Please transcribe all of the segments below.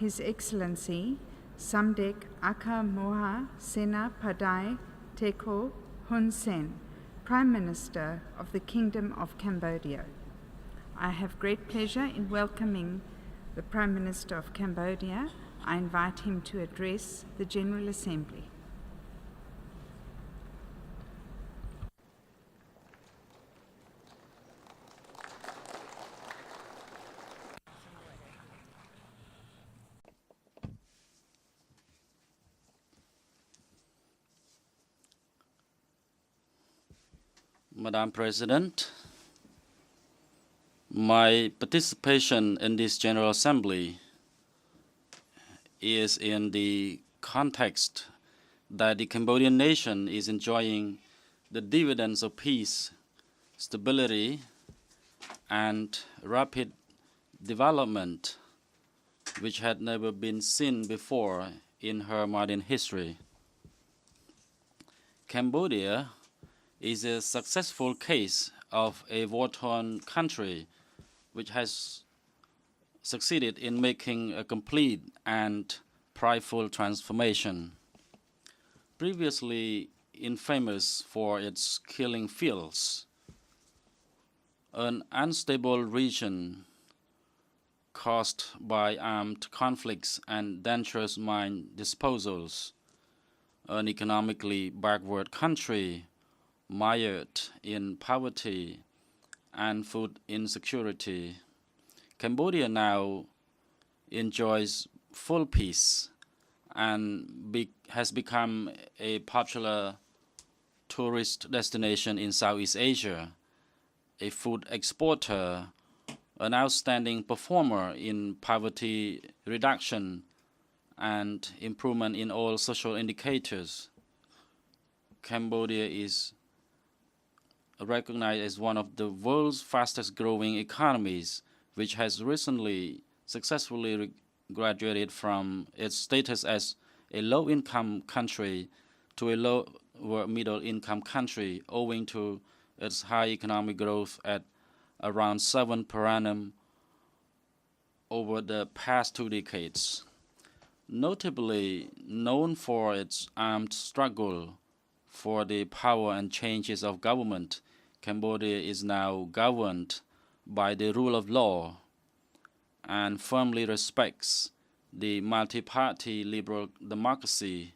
His Excellency Samdech Aka Moha Sena Padai Teko Hun Sen, Prime Minister of the Kingdom of Cambodia. I have great pleasure in welcoming the Prime Minister of Cambodia. I invite him to address the General Assembly. Madam President, my participation in this General Assembly is in the context that the Cambodian nation is enjoying the dividends of peace, stability, and rapid development which had never been seen before in her modern history. Cambodia is a successful case of a war-torn country which has succeeded in making a complete and prideful transformation. Previously infamous for its killing fields, an unstable region caused by armed conflicts and dangerous mine disposals, an economically backward country mired in poverty and food insecurity. Cambodia now enjoys full peace and has become a popular tourist destination in Southeast Asia, a food exporter, an outstanding performer in poverty reduction and improvement in all social indicators. Cambodia is recognized as one of the world's fastest growing economies, which has recently successfully graduated from its status as a low-income country to a lower middle-income country owing to its high economic growth at around 7% per annum over the past 2 decades. Notably known for its armed struggle for the power and changes of government, Cambodia is now governed by the rule of law and firmly respects the multi-party liberal democracy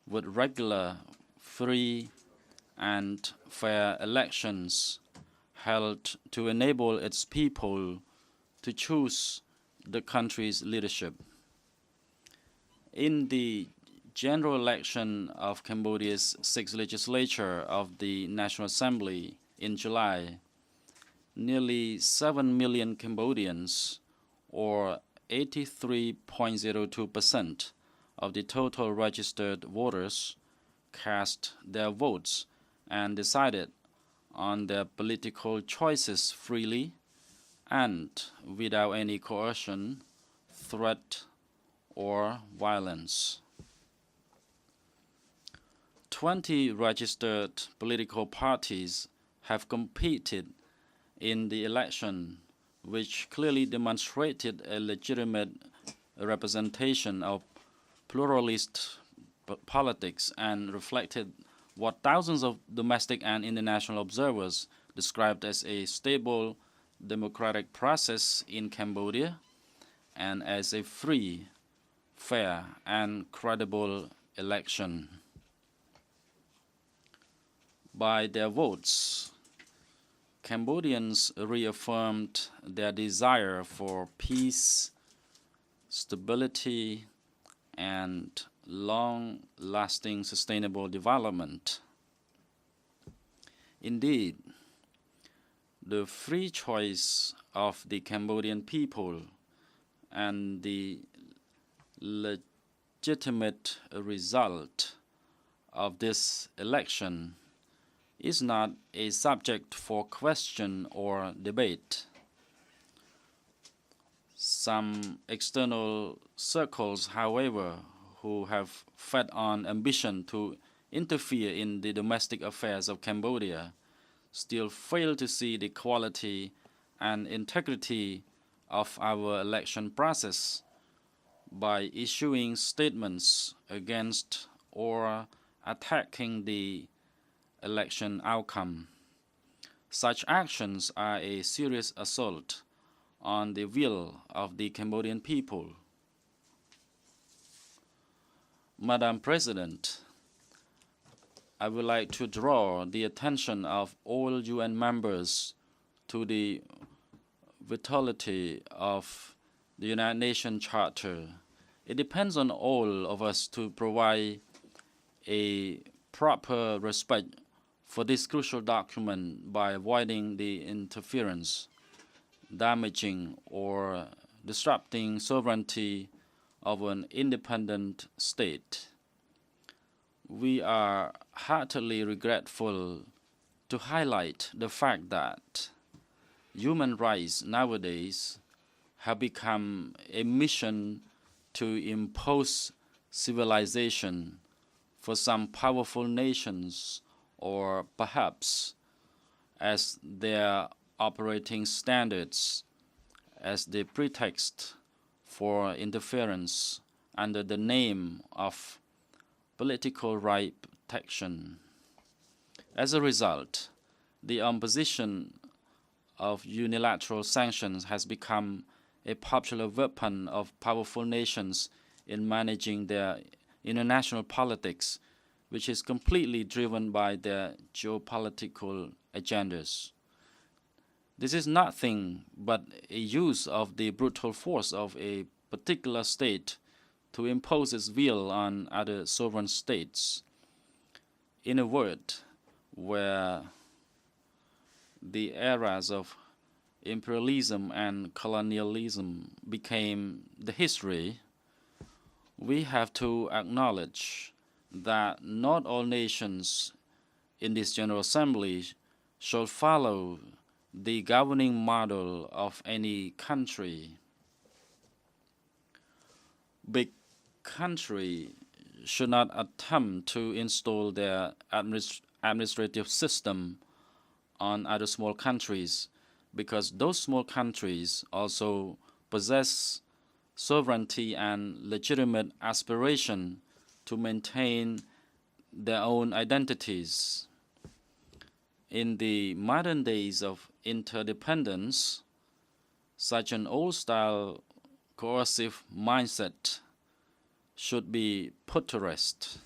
with regular, free, and fair elections held to enable its people to choose the country's leadership. In the general election of Cambodia's 6th legislature of the National Assembly in July, nearly 7 million Cambodians, or 83.02% of the total registered voters, cast their votes and decided on their political choices freely and without any coercion, threat, or violence. 20 registered political parties have competed in the election, which clearly demonstrated a legitimate representation of pluralist politics and reflected what thousands of domestic and international observers described as a stable democratic process in Cambodia and as a free, fair, and credible election. By their votes, Cambodians reaffirmed their desire for peace, stability, and long-lasting sustainable development. Indeed, the free choice of the Cambodian people and the legitimate result of this election is not a subject for question or debate. Some external circles, however, who have fed on ambition to interfere in the domestic affairs of Cambodia, still fail to see the quality and integrity of our election process, by issuing statements against or attacking the election outcome. Such actions are a serious assault on the will of the Cambodian people. Madam President, I would like to draw the attention of all UN members to the vitality of the United Nations Charter. It depends on all of us to provide a proper respect for this crucial document by avoiding the interference, damaging or disrupting sovereignty of an independent state. We are heartily regretful to highlight the fact that human rights nowadays have become a mission to impose civilization for some powerful nations, or perhaps as their operating standards, as the pretext for interference under the name of political right protection. As a result, the imposition of unilateral sanctions has become a popular weapon of powerful nations in managing their international politics, which is completely driven by their geopolitical agendas. This is nothing but a use of the brutal force of a particular state to impose its will on other sovereign states. In a word, where the eras of imperialism and colonialism became the history, we have to acknowledge that not all nations in this General Assembly shall follow the governing model of any country. Big country should not attempt to install their administrative system on other small countries, because those small countries also possess sovereignty and legitimate aspiration to maintain their own identities. In the modern days of interdependence, such an old-style coercive mindset should be put to rest.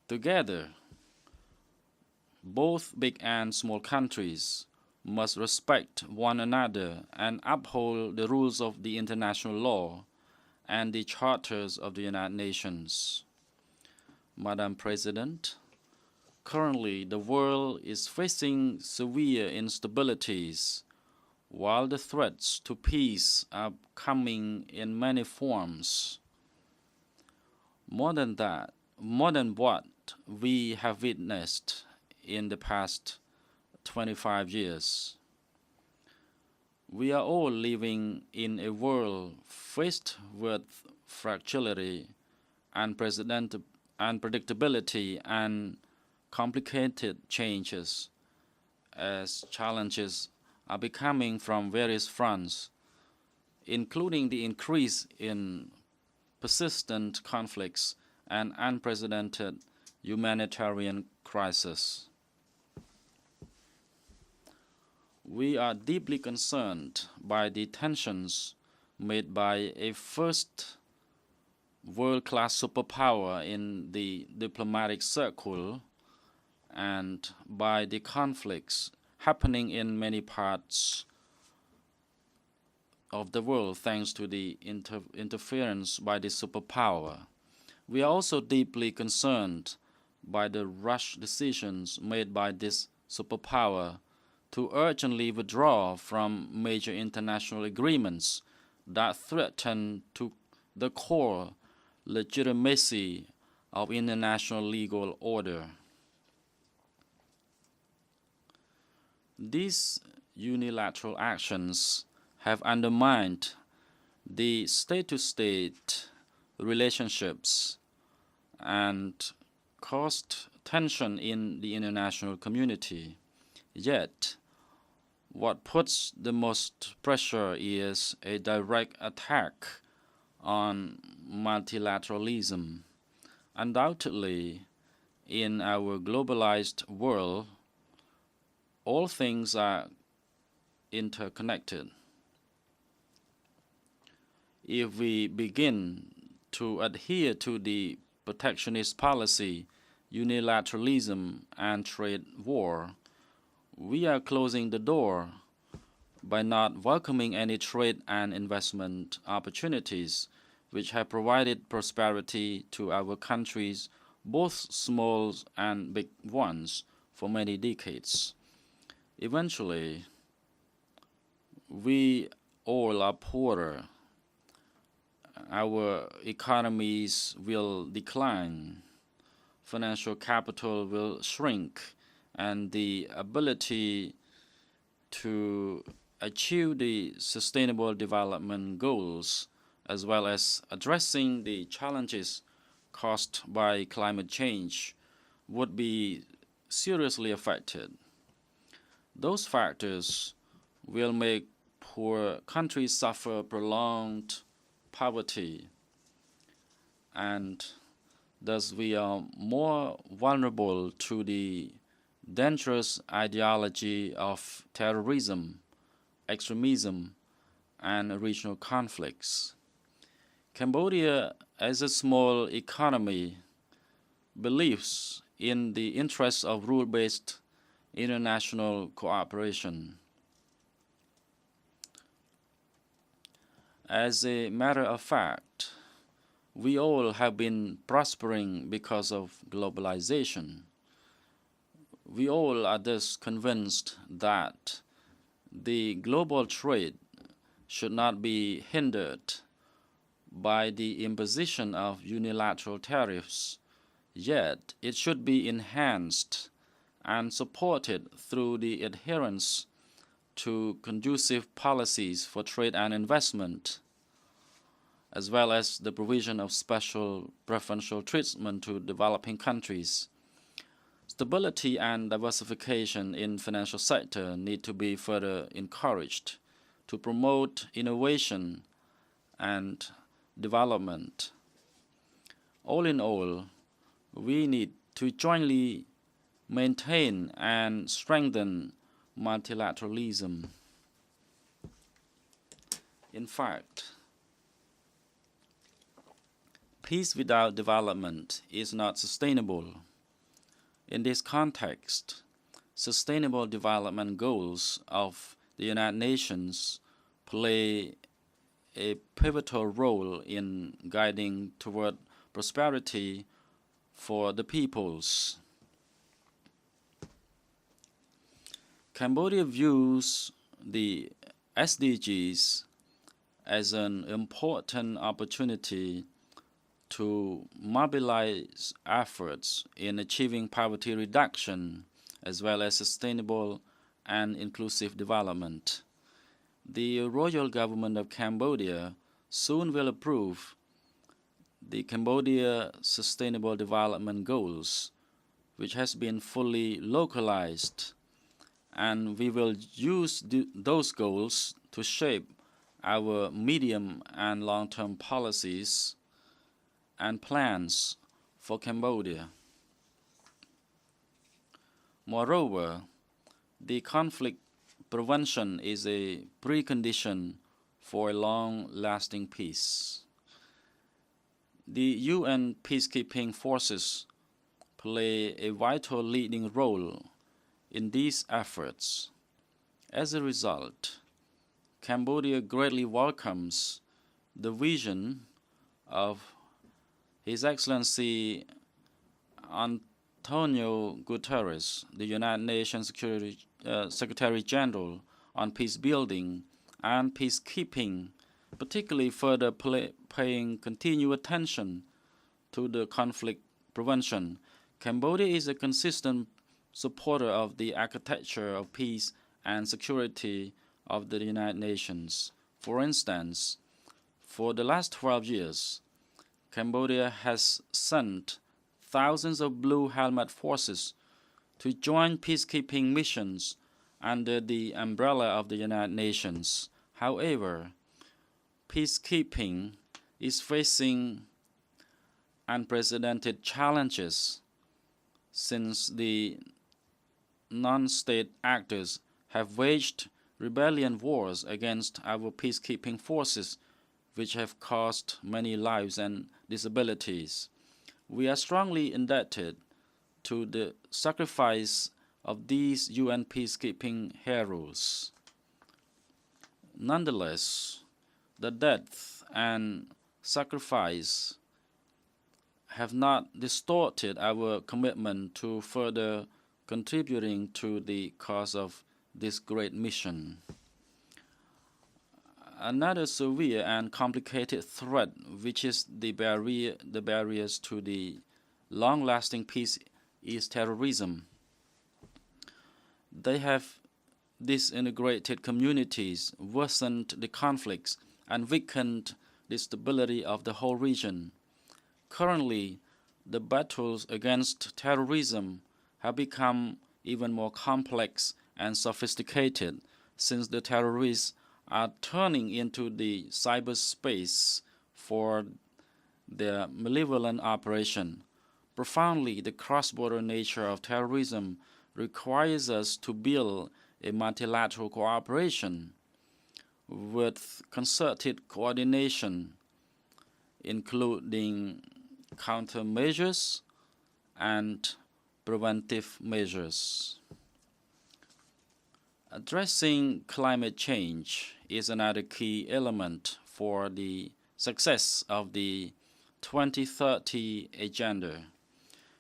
Together, both big and small countries must respect one another and uphold the rules of the international law and the charters of the United Nations. Madam President, currently the world is facing severe instabilities, while the threats to peace are coming in many forms. More than what we have witnessed in the past 25 years. We are all living in a world faced with fragility, unpredictability, and complicated changes, as challenges are becoming from various fronts, including the increase in persistent conflicts and unprecedented humanitarian crisis. We are deeply concerned by the tensions made by a first world-class superpower in the diplomatic circle and by the conflicts happening in many parts of the world thanks to the interference by the superpower. We are also deeply concerned by the rash decisions made by this superpower to urgently withdraw from major international agreements that threaten to the core legitimacy of international legal order. These unilateral actions have undermined the state-to-state relationships and caused tension in the international community. Yet, what puts the most pressure is a direct attack on multilateralism. Undoubtedly, in our globalized world, all things are interconnected. If we begin to adhere to the protectionist policy, unilateralism, and trade war, we are closing the door by not welcoming any trade and investment opportunities which have provided prosperity to our countries, both small and big ones, for many decades. Eventually, we all are poorer. Our economies will decline, financial capital will shrink, and the ability to achieve the sustainable development goals, as well as addressing the challenges caused by climate change, would be seriously affected. Those factors will make poor countries suffer prolonged poverty, and thus we are more vulnerable to the dangerous ideology of terrorism, extremism, and regional conflicts. Cambodia, as a small economy, believes in the interests of rule-based international cooperation. As a matter of fact, we all have been prospering because of globalization. We all are thus convinced that the global trade should not be hindered by the imposition of unilateral tariffs, yet it should be enhanced and supported through the adherence to conducive policies for trade and investment, as well as the provision of special preferential treatment to developing countries. Stability and diversification in financial sector need to be further encouraged to promote innovation and development. All in all, we need to jointly maintain and strengthen multilateralism. In fact, peace without development is not sustainable. In this context, sustainable development goals of the United Nations play a pivotal role in guiding toward prosperity for the peoples. Cambodia views the SDGs as an important opportunity to mobilize efforts in achieving poverty reduction as well as sustainable and inclusive development. The Royal Government of Cambodia soon will approve the Cambodia Sustainable Development Goals, which has been fully localized, and we will use those goals to shape our medium and long-term policies and plans for Cambodia. Moreover, the conflict prevention is a precondition for a long-lasting peace. The UN peacekeeping forces play a vital leading role in these efforts. As a result, Cambodia greatly welcomes the vision of His Excellency Antonio Guterres, the United Nations Secretary General on peace building and peacekeeping, particularly further paying continued attention to the conflict prevention. Cambodia is a consistent supporter of the architecture of peace and security of the United Nations. For instance, for the last 12 years, Cambodia has sent thousands of Blue Helmet forces to join peacekeeping missions under the umbrella of the United Nations. However, peacekeeping is facing unprecedented challenges since the non-state actors have waged rebellion wars against our peacekeeping forces, which have caused many lives and disabilities. We are strongly indebted to the sacrifice of these UN peacekeeping heroes. Nonetheless, the death and sacrifice have not distorted our commitment to further contributing to the cause of this great mission. Another severe and complicated threat, which is the barriers to the long-lasting peace, is terrorism. They have disintegrated communities, worsened the conflicts, and weakened the stability of the whole region. Currently, the battles against terrorism have become even more complex and sophisticated since the terrorists are turning into the cyberspace for their malevolent operation. Profoundly, the cross-border nature of terrorism requires us to build a multilateral cooperation with concerted coordination, including countermeasures and preventive measures. Addressing climate change is another key element for the success of the 2030 Agenda,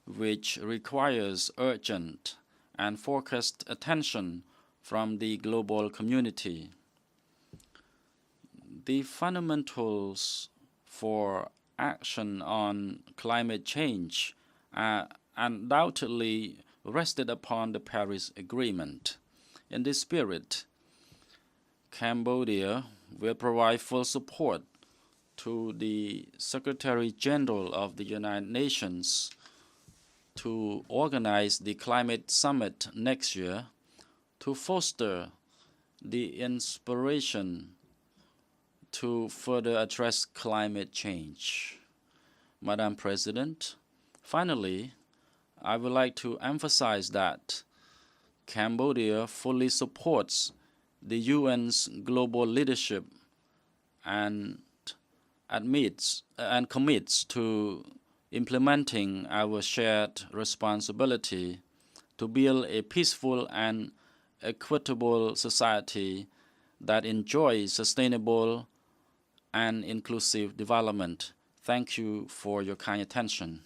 which requires urgent and focused attention from the global community. The fundamentals for action on climate change are undoubtedly rested upon the Paris Agreement. In this spirit, Cambodia will provide full support to the Secretary General of the United Nations to organize the Climate Summit next year to foster the inspiration to further address climate change. Madam President, finally, I would like to emphasize that Cambodia fully supports the UN's global leadership and commits to implementing our shared responsibility to build a peaceful and equitable society that enjoys sustainable and inclusive development. Thank you for your kind attention.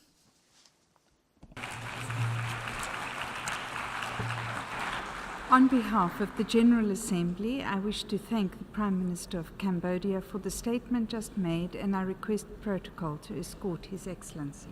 On behalf of the General Assembly, I wish to thank the Prime Minister of Cambodia for the statement just made, and I request protocol to escort His Excellency.